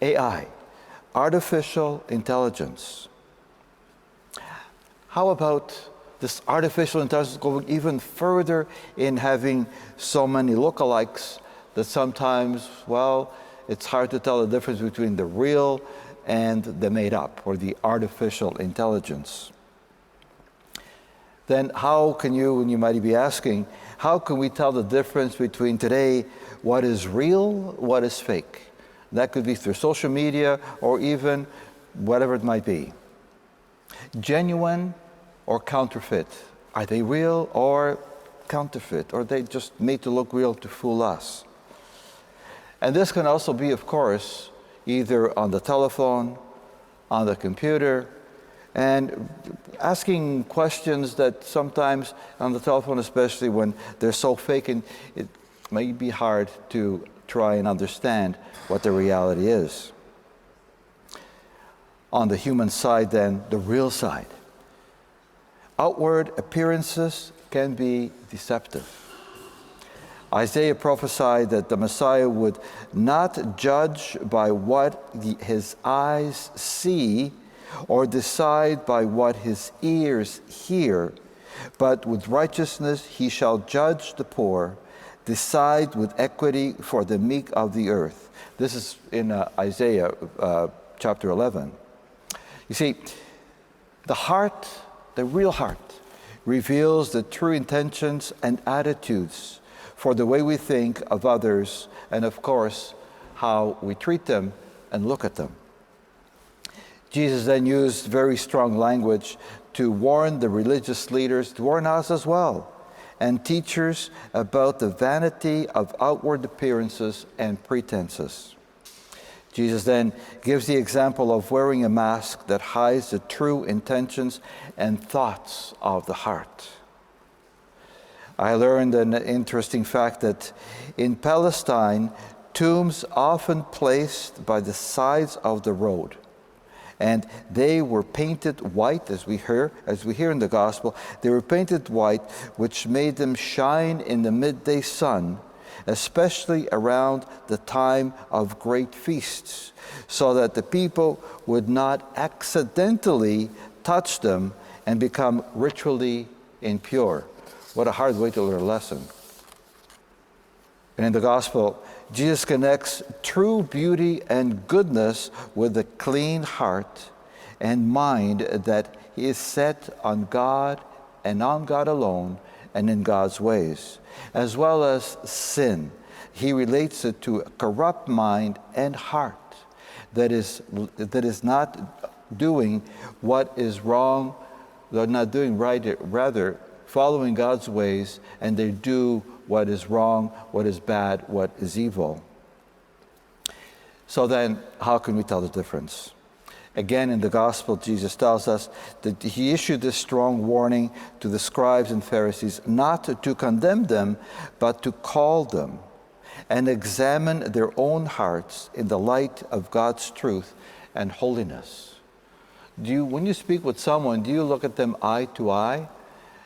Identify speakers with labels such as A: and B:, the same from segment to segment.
A: AI, artificial intelligence. How about this artificial intelligence going even further in having so many lookalikes that sometimes, well, it's hard to tell the difference between the real and the made up, or the artificial intelligence. Then how can you, and you might be asking, how can we tell the difference between today what is real, what is fake? That could be through social media or even whatever it might be. Genuine or counterfeit? Are they real or counterfeit? Or are they just made to look real to fool us? And this can also be, of course, either on the telephone, on the computer, and asking questions that sometimes on the telephone, especially when they're so fake, and it may be hard to try and understand what the reality is. On the human side, then, the real side. Outward appearances can be deceptive. Isaiah prophesied that the Messiah would not judge by what his eyes see or decide by what his ears hear, but with righteousness he shall judge the poor, decide with equity for the meek of the earth. This is in Isaiah chapter 11. You see, the heart, the real heart, reveals the true intentions and attitudes for the way we think of others and, of course, how we treat them and look at them. Jesus then used very strong language to warn the religious leaders, to warn us as well, and teachers about the vanity of outward appearances and pretenses. Jesus then gives the example of wearing a mask that hides the true intentions and thoughts of the heart. I learned an interesting fact that in Palestine, tombs often placed by the sides of the road, and they were painted white, as we hear in the gospel. They were painted white, which made them shine in the midday sun, especially around the time of great feasts, so that the people would not accidentally touch them and become ritually impure. What a hard way to learn a lesson. And in the gospel, Jesus connects true beauty and goodness with a clean heart and mind that he is set on God and on God alone and in God's ways, as well as sin. He relates it to a corrupt mind and heart that is not doing what is wrong, they're not doing right, rather following God's ways, and they do what is wrong, what is bad, what is evil. So then, how can we tell the difference? Again, in the gospel, Jesus tells us that he issued this strong warning to the scribes and Pharisees not to condemn them, but to call them and examine their own hearts in the light of God's truth and holiness. When you speak with someone, do you look at them eye to eye?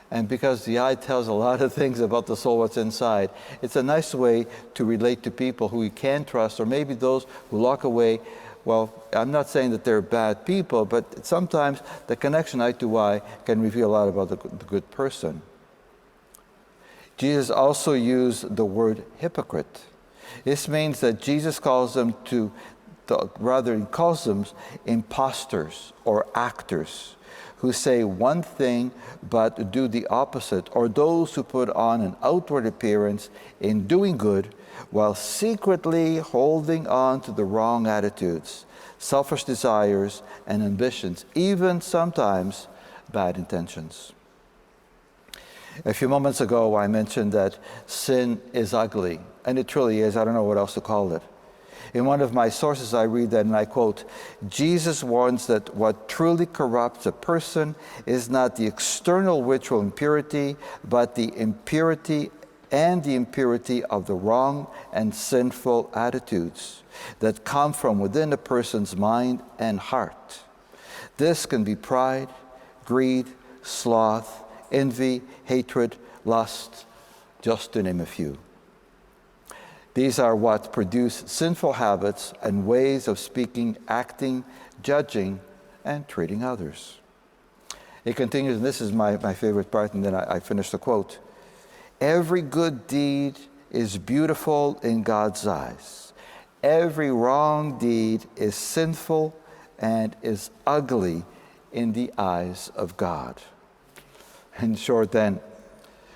A: And because the eye tells a lot of things about the soul, what's inside, it's a nice way to relate to people who you can trust, or maybe those who walk away. Well, I'm not saying that they're bad people, but sometimes the connection eye to eye can reveal a lot about the good person. Jesus also used the word hypocrite. This means that Jesus calls them he calls them imposters or actors, who say one thing but do the opposite, or those who put on an outward appearance in doing good while secretly holding on to the wrong attitudes, selfish desires and ambitions, even sometimes bad intentions. A few moments ago, I mentioned that sin is ugly, and it truly is. I don't know what else to call it. In one of my sources, I read that, and I quote, Jesus warns that what truly corrupts a person is not the external ritual impurity, but the impurity of the wrong and sinful attitudes that come from within a person's mind and heart. This can be pride, greed, sloth, envy, hatred, lust, just to name a few. These are what produce sinful habits and ways of speaking, acting, judging, and treating others. It continues, and this is my favorite part, and then I finish the quote. Every good deed is beautiful in God's eyes. Every wrong deed is sinful and is ugly in the eyes of God. In short then,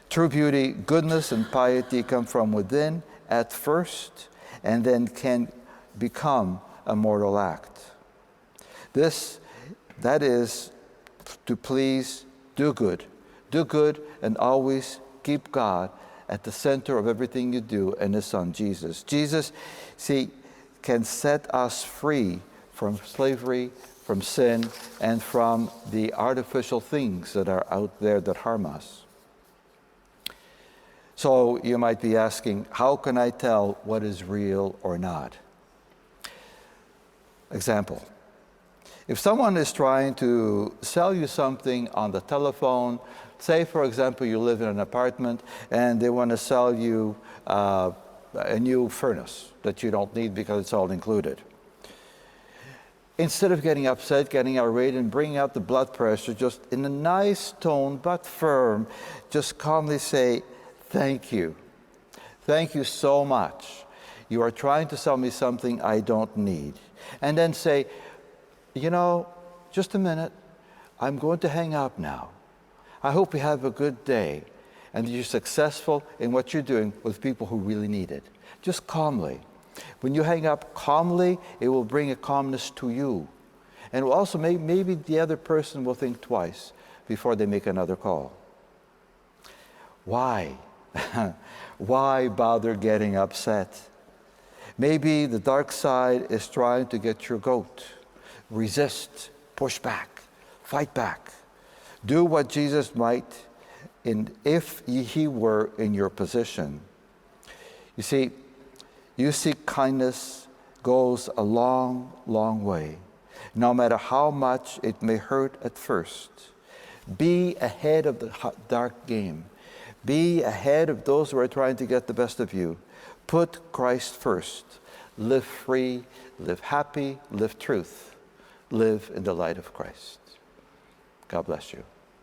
A: true beauty, goodness, and piety come from within at first, and then can become a mortal act. That is to please, do good, and always keep God at the center of everything you do, and His Son, Jesus. Jesus, see, can set us free from slavery, from sin, and from the artificial things that are out there that harm us. So you might be asking, how can I tell what is real or not? Example. If someone is trying to sell you something on the telephone, say, for example, you live in an apartment and they want to sell you a new furnace that you don't need because it's all included. Instead of getting upset, getting irate, and bringing out the blood pressure, just in a nice tone but firm, just calmly say, thank you. Thank you so much. You are trying to sell me something I don't need. And then say, you know, just a minute, I'm going to hang up now. I hope you have a good day and that you're successful in what you're doing with people who really need it. Just calmly. When you hang up calmly, it will bring a calmness to you. And it will also maybe the other person will think twice before they make another call. Why? Why bother getting upset? Maybe the dark side is trying to get your goat. Resist, push back, fight back. Do what Jesus might if He were in your position. You see kindness goes a long, long way, no matter how much it may hurt at first. Be ahead of the dark game. Be ahead of those who are trying to get the best of you. Put Christ first. Live free, live happy, live truth. Live in the light of Christ. God bless you.